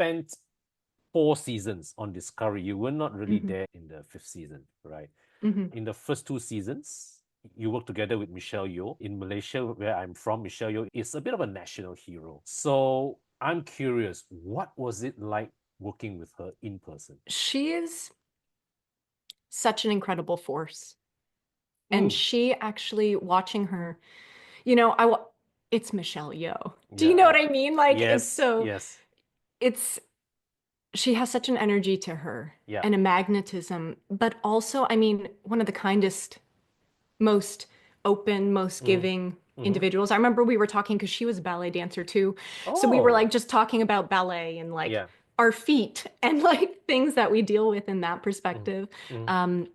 spent 4 seasons on Discovery. You were not really Hmm. there in the fifth season, right? Hmm. In the first 2 seasons, you work together with Michelle Yeoh. In Malaysia, where I'm from, Michelle Yeoh is a bit of a national hero. So I'm curious, what was it like working with her in person? She is such an incredible force. And Mm, she actually watching her, you know, it's Michelle Yeoh. Do you yeah, know what yeah. I mean? Like it's Yes, so yes, it's she has such an energy to her yeah. and a magnetism, but also, I mean, one of the kindest, most open, most Mm, giving mm-hmm. individuals. I remember we were talking because she was a ballet dancer too. So we were like Oh, just talking about ballet and like yeah. our feet and like things that we deal with in that Mm, perspective. mm, Um,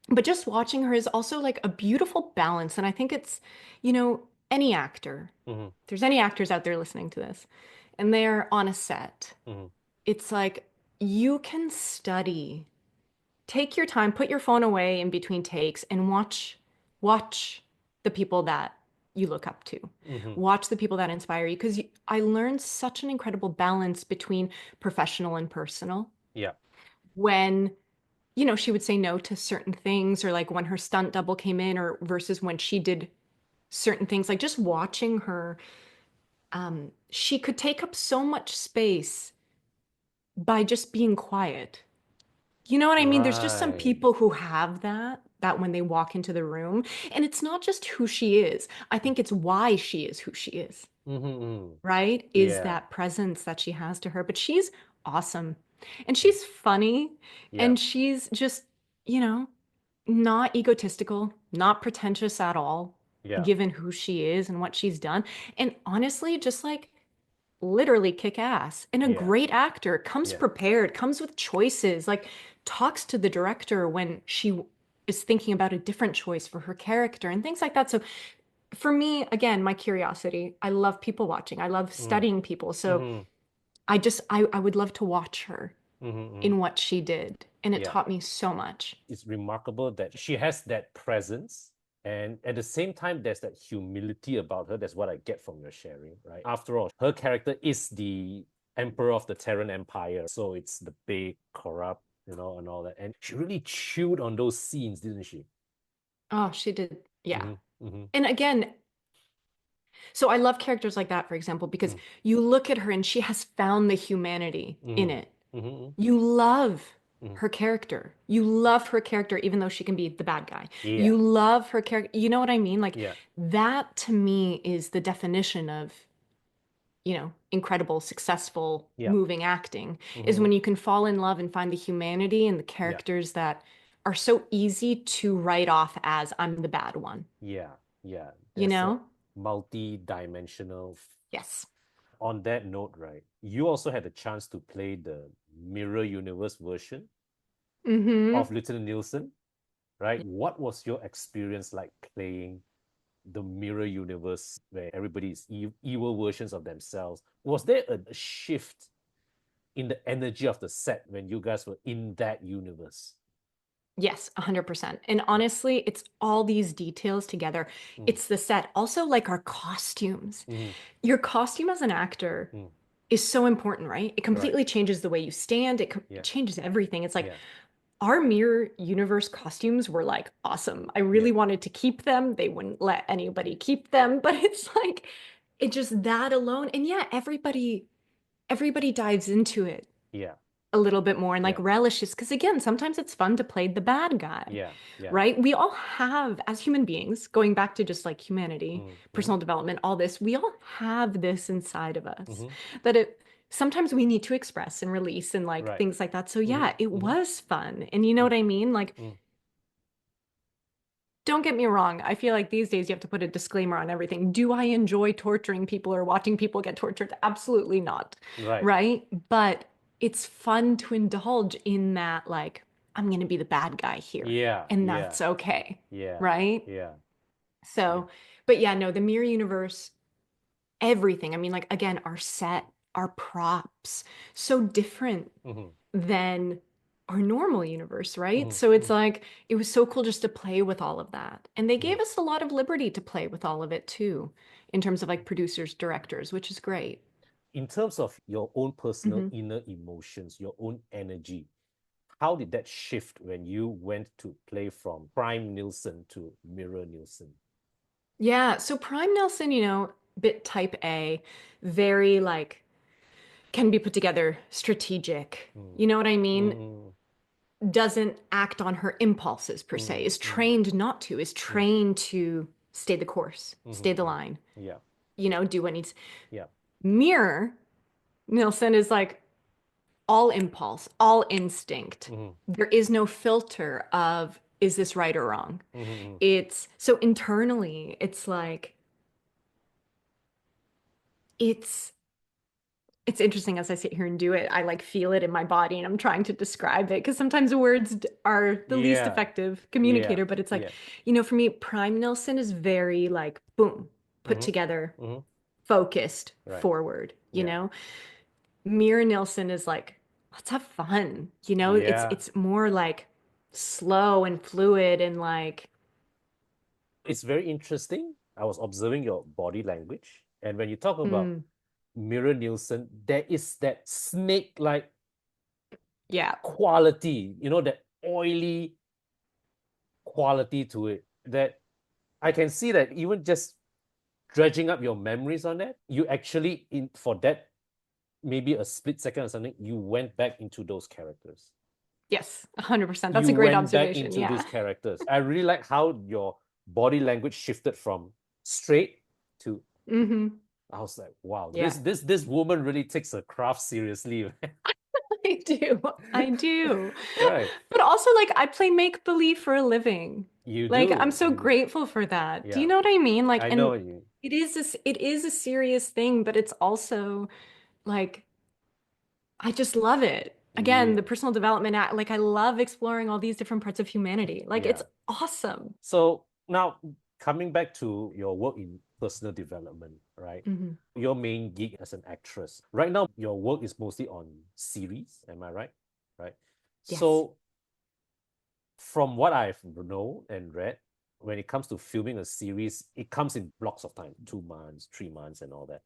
but just watching her is also like a beautiful balance. And I think it's, any actor, mm-hmm, if there's any actors out there listening to this, and they're on a set, mm-hmm. it's like you can study, take your time, put your phone away in between takes and watch the people that you look up to. Mm-hmm. Watch the people that inspire you because I learned such an incredible balance between professional and personal. Yeah. When she would say no to certain things or like when her stunt double came in or versus when she did certain things, like just watching her, she could take up so much space by just being quiet. You know what I mean? There's just some Right. people who have that when they walk into the room, and it's not just who she is. I think it's why she is who she is, Mm-hmm. Mm. right? Is Yeah. that presence that she has to her. But she's awesome. And Mm. she's funny, Yeah. and she's just, you know, not egotistical, not pretentious at all, Yeah. given who she is and what she's done. And honestly, just like literally kick ass. And a Yeah. great actor comes Yeah. prepared, comes with choices, like talks to the director when she is thinking about a different choice for her character and things like that. So for me, again, my curiosity, I love people watching. I love Mm. studying people. So Mm-hmm. I would love to watch her Mm-hmm. Mm. in what she did. And it Yeah. taught me so much. It's remarkable that she has that presence. And at the same time, there's that humility about her. That's what I get from your sharing, right? After all, her character is the emperor of the Terran Empire. So it's the big, corrupt, and all that. And she really chewed on those scenes, didn't she? Oh, she did. Yeah. Mm-hmm. Mm-hmm. And again, so I love characters like that, for example, because Mm, you look at her and she has found the humanity in mm-hmm. it. Mm-hmm. You love Mm-hmm. her character. You love her character, even though she can be the bad guy. Yeah. You love her character. You know what I mean? Like Yeah. that to me is the definition of, incredible, successful, Yeah. moving acting is Mm-hmm. when you can fall in love and find the humanity and the Yeah. characters that are so easy to write off as I'm the bad one, Yeah. Yeah. you There's a know? multi-dimensional. Yes. On that note, right, you also had a chance to play the Mirror Universe version of Mm-hmm. Little Nielsen, right? What was your experience like playing the Mirror Universe where everybody is evil versions of themselves? Was there a shift in the energy of the set when you guys were in that universe? Yes, 100%. And Yeah. honestly, it's all these details together. Mm, It's the set. Also, like our costumes. mm, Your costume as an actor mm. is so important, right? It Right. completely changes the way you stand. It Yeah. changes everything. It's like Yeah. our Mirror Universe costumes were like awesome. I Yeah. really wanted to keep them. They wouldn't let anybody keep them, but it's like it just that alone. And yeah, everybody dives into it Yeah. a little bit more and like Yeah. relishes because again sometimes it's fun to play the bad guy, Yeah. Yeah. right? We all have, as human beings, going back to just like humanity, Mm, mm, personal development, all this, we all have this inside of us mm-hmm. that it sometimes we need to express and release and like Right. things like that. So Mm-hmm. yeah, it Mm-hmm. was fun. And you know Mm, what I mean? Like, mm. don't get me wrong. I feel like these days you have to put a disclaimer on everything. Do I enjoy torturing people or watching people get tortured? Absolutely not. Right. Right? But it's fun to indulge in that, like, I'm going to be the bad guy here. Yeah. And Yeah. that's okay. Yeah. Right? Yeah. Yeah. So, but yeah, no, the mirror universe, everything. I mean, like, again, our set, our props, so different Mm-hmm. than our normal universe, right? So Mm-hmm. it's like it was so cool just to play with all of that. And they Mm-hmm. gave us a lot of liberty to play with all of it too, in terms of like producers, directors, which is great. In terms of your own personal Mhm. inner emotions, your own energy, how did that shift when you went to play from Prime Nielsen to Mirror Nielsen? Yeah, so Prime Nelson, bit type A, very like can be put together, strategic. Mm, You know what I mean? mm, Doesn't act on her impulses per se, mm, is mm, trained not to, is mm, trained to stay the course, stay the mm. line, Yeah, do what needs. yeah. Mirror Nielsen is like all impulse, all instinct. Mm, There is no filter of is this right or wrong? mm, It's so internally, it's like it's it's interesting as I sit here and do it. I like feel it in my body and I'm trying to describe it because sometimes the words are the least yeah, effective yeah, communicator, but it's like, yeah. for me, Prime Nilsson is very like boom, put Mm-hmm, together, mm-hmm. focused, Right. forward, Yeah. Mira Nilsson is like, let's have fun. It's Yeah. it's more like slow and fluid and like It's very interesting. I was observing your body language. And when you talk about mm, Mirror Nielsen, there is that snake-like yeah. quality, that oily quality to it that I can see that even just dredging up your memories on that, you actually in for that maybe a split second or something, you went back into those characters. Yes, 100%. That's You a great went back observation. into these Yeah. characters. I really like how your body language shifted from straight to hmm I was like, wow, this Yeah. this this woman really takes her craft seriously. I do. I do. Right. But also like I play make believe for a living. You Like I'm do. so grateful for that. Do you Yeah. know what I mean? Like I know and you. it is a serious thing, but it's also like I just love it. Again, Yeah. the personal development like I love exploring all these different parts of humanity. Like Yeah. it's awesome. So now coming back to your work in personal development, right? hmm Your main gig as an actress. Right now, your work is mostly on series, am I right? Right. Yes. So from what I've known and read, when it comes to filming a series, it comes in blocks of time, 2 months, 3 months, and all that.